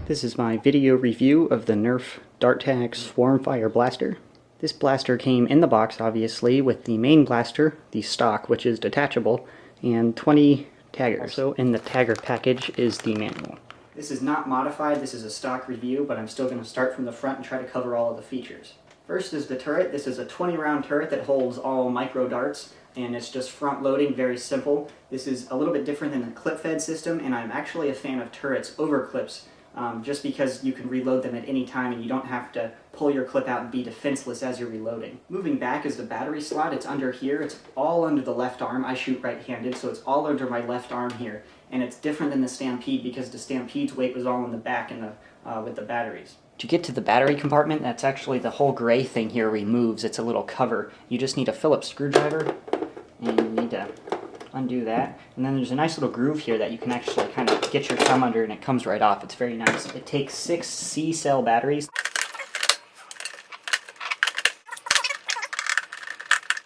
This is my video review of the Nerf Swarmfire blaster. This blaster came in the box, obviously, with the main blaster, the stock, which is detachable, and 20 taggers. Also in the tagger package is the manual. This is not modified, this is a stock review, but I'm still going to start from the front and try to cover all of the features. First is the turret. This is a 20-round turret that holds all micro darts, and it's just front loading, very simple. This is a little bit different than the clip-fed system, and I'm actually a fan of turrets over clips, just because you can reload them at any time and you don't have to pull your clip out and be defenseless as you're reloading. Moving back is the battery slot. It's under here. It's all under the left arm. I shoot right-handed, so it's all under my left arm here. And it's different than the Stampede because the Stampede's weight was all in the back and with the batteries. To get to the battery compartment, that's actually the whole gray thing here removes. It's a little cover. You just need a Phillips screwdriver, and you need to undo that. And then there's a nice little groove here that you can actually kind of get your thumb under and it comes right off. It's very nice. It takes 6 C-cell batteries.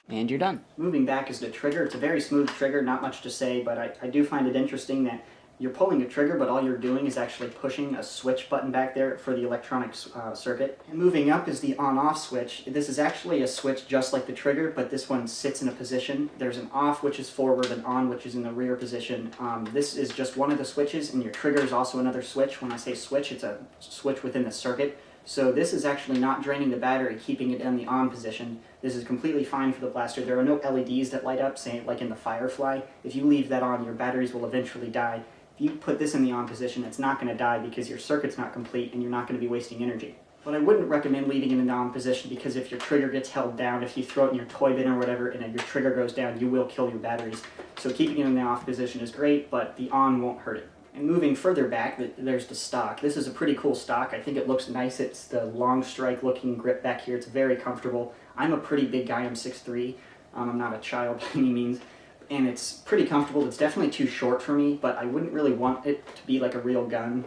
And you're done. Moving back is the trigger. It's a very smooth trigger, not much to say, but I do find it interesting that you're pulling a trigger, but all you're doing is actually pushing a switch button back there for the electronic circuit. And moving up is the on-off switch. This is actually a switch just like the trigger, but this one sits in a position. There's an off, which is forward, and on, which is in the rear position. This is just one of the switches, and your trigger is also another switch. When I say switch, it's a switch within the circuit. So this is actually not draining the battery, keeping it in the on position. This is completely fine for the blaster. There are no LEDs that light up, say like in the Firefly. If you leave that on, your batteries will eventually die. If you put this in the on position, it's not going to die because your circuit's not complete and you're not going to be wasting energy. But I wouldn't recommend leaving it in the on position because if your trigger gets held down, if you throw it in your toy bin or whatever and your trigger goes down, you will kill your batteries. So keeping it in the off position is great, but the on won't hurt it. And moving further back, there's the stock. This is a pretty cool stock. I think it looks nice. It's the long strike looking grip back here. It's very comfortable. I'm a pretty big guy. I'm 6'3". I'm not a child by any means. And it's pretty comfortable. It's definitely too short for me, but I wouldn't really want it to be like a real gun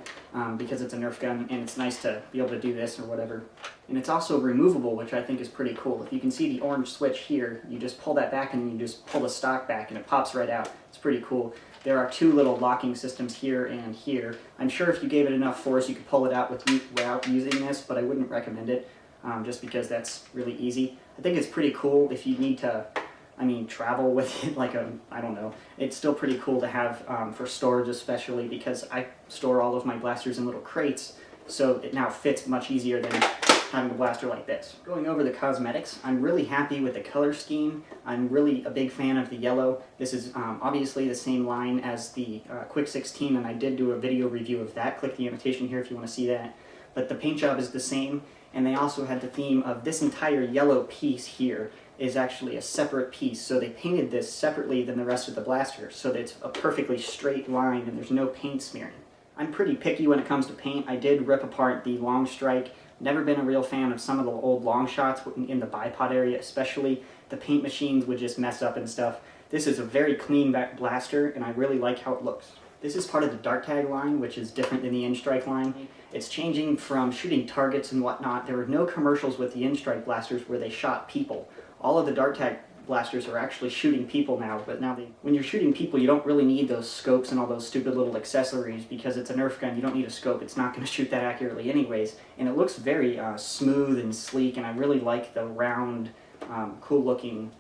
because it's a Nerf gun, and it's nice to be able to do this or whatever. And it's also removable, which I think is pretty cool. If you can see the orange switch here, you just pull that back and then you just pull the stock back and it pops right out. It's pretty cool. There are 2 little locking systems here and here. I'm sure if you gave it enough force, you could pull it out without using this, but I wouldn't recommend it just because that's really easy. I think it's pretty cool if you need to travel with it, I don't know. It's still pretty cool to have for storage, especially because I store all of my blasters in little crates, so it now fits much easier than having a blaster like this. Going over the cosmetics, I'm really happy with the color scheme. I'm really a big fan of the yellow. This is obviously the same line as the Quick 16, and I did do a video review of that. Click the annotation here if you want to see that. But the paint job is the same, and they also had the theme of this entire yellow piece here is actually a separate piece, so they painted this separately than the rest of the blaster, so that it's a perfectly straight line and there's no paint smearing. I'm pretty picky when it comes to paint. I did rip apart the long strike. Never been a real fan of some of the old long shots in the bipod area, especially. The paint machines would just mess up and stuff. This is a very clean back blaster, and I really like how it looks. This is part of the dart tag line, which is different than the N-Strike line. It's changing from shooting targets and whatnot. There were no commercials with the N-Strike blasters where they shot people. All of the dart tag blasters are actually shooting people now, but when you're shooting people, you don't really need those scopes and all those stupid little accessories because it's a Nerf gun. You don't need a scope. It's not going to shoot that accurately anyways, and it looks very smooth and sleek, and I really like the round, cool-looking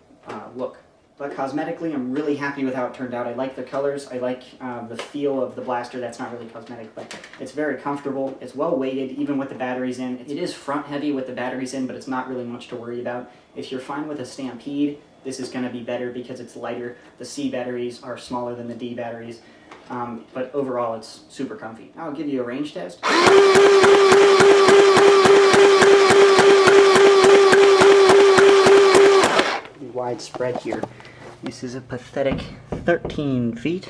look. But cosmetically, I'm really happy with how it turned out. I like the colors. I like the feel of the blaster. That's not really cosmetic, but it's very comfortable. It's well weighted, even with the batteries in. It is front heavy with the batteries in, but it's not really much to worry about. If you're fine with a Stampede, this is going to be better because it's lighter. The C batteries are smaller than the D batteries, but overall, it's super comfy. I'll give you a range test. Widespread here. This is a pathetic 13 feet.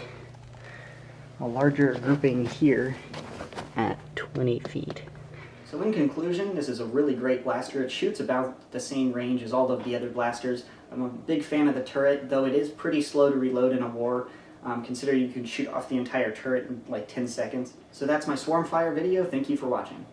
A larger grouping here at 20 feet. So in conclusion, this is a really great blaster. It shoots about the same range as all of the other blasters. I'm a big fan of the turret, though it is pretty slow to reload in a war. Consider you can shoot off the entire turret in like 10 seconds. So that's my Swarmfire video. Thank you for watching.